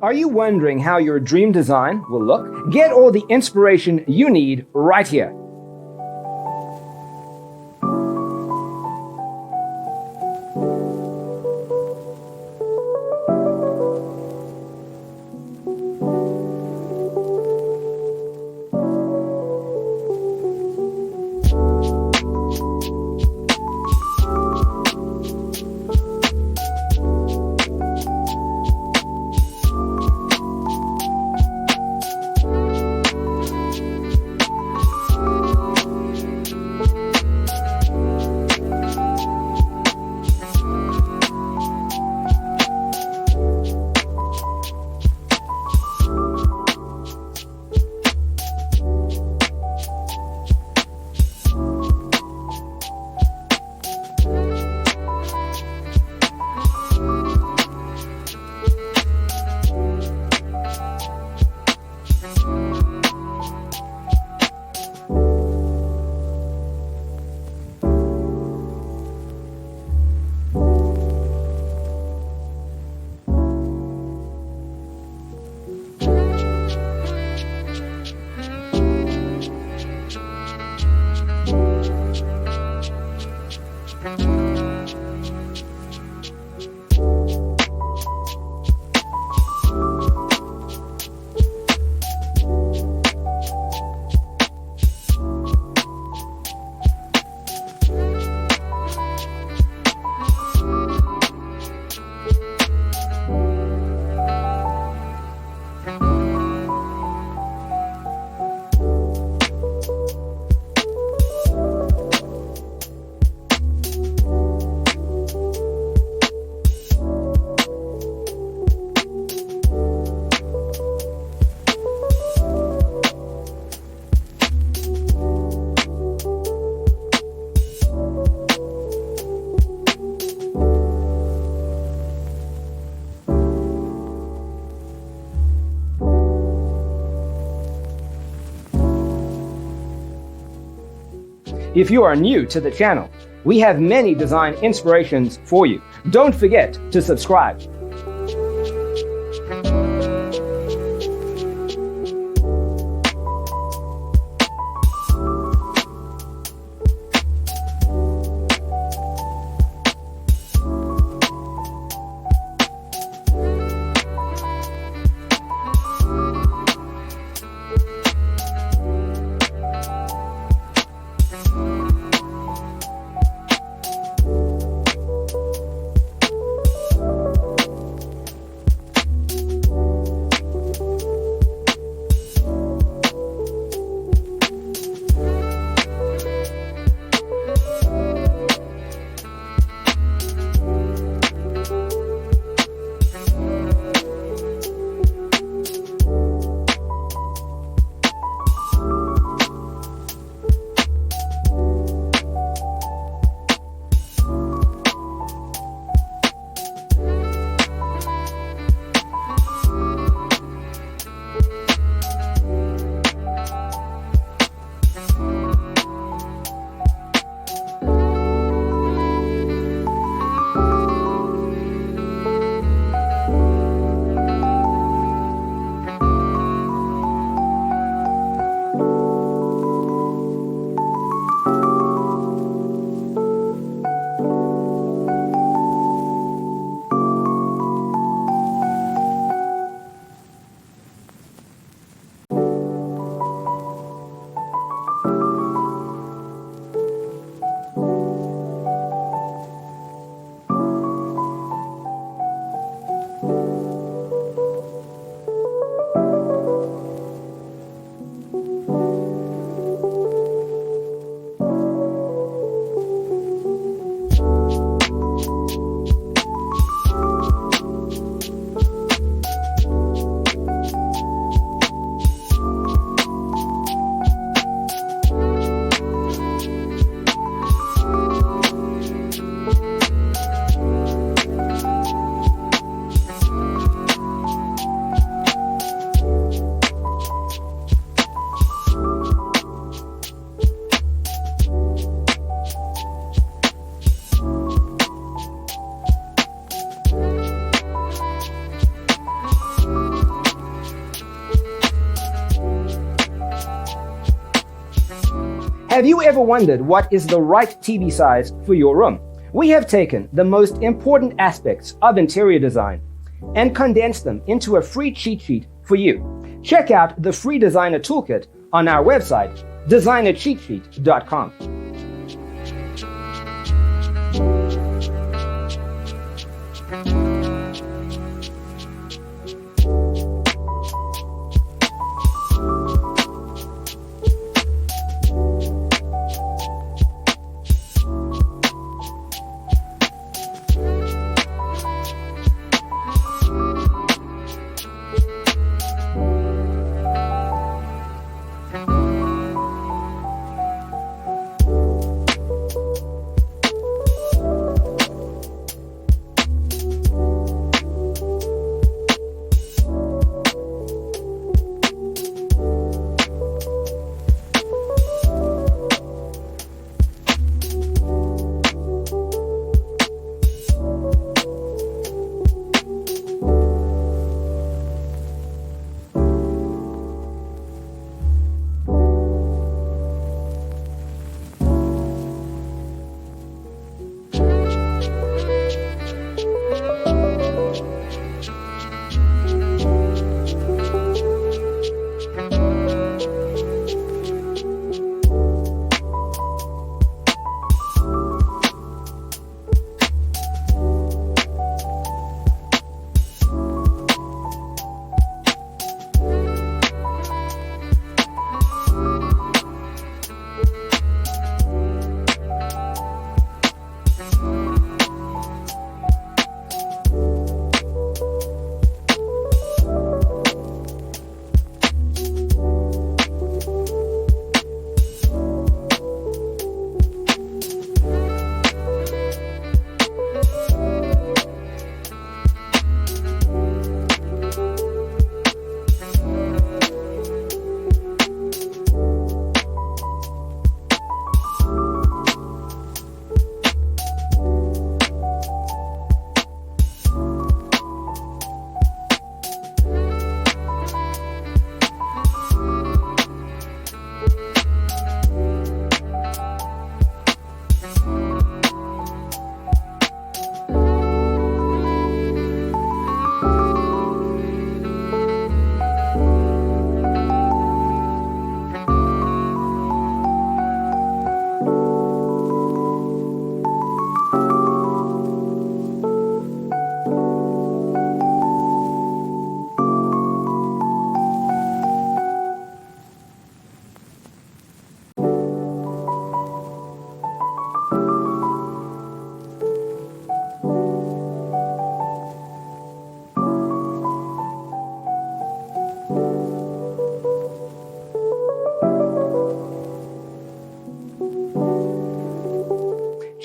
Are you wondering how your dream design will look? Get all the inspiration you need right here. If you are new to the channel, we have many design inspirations for you. Don't forget to subscribe. Have you ever wondered what is the right TV size for your room? We have taken the most important aspects of interior design and condensed them into a free cheat sheet for you. Check out the free designer toolkit on our website, designercheatsheet.com.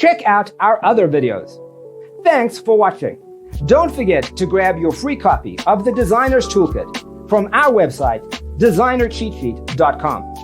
Check out our other videos. Thanks for watching. Don't forget to grab your free copy of the Designer's Toolkit from our website, designercheatsheet.com.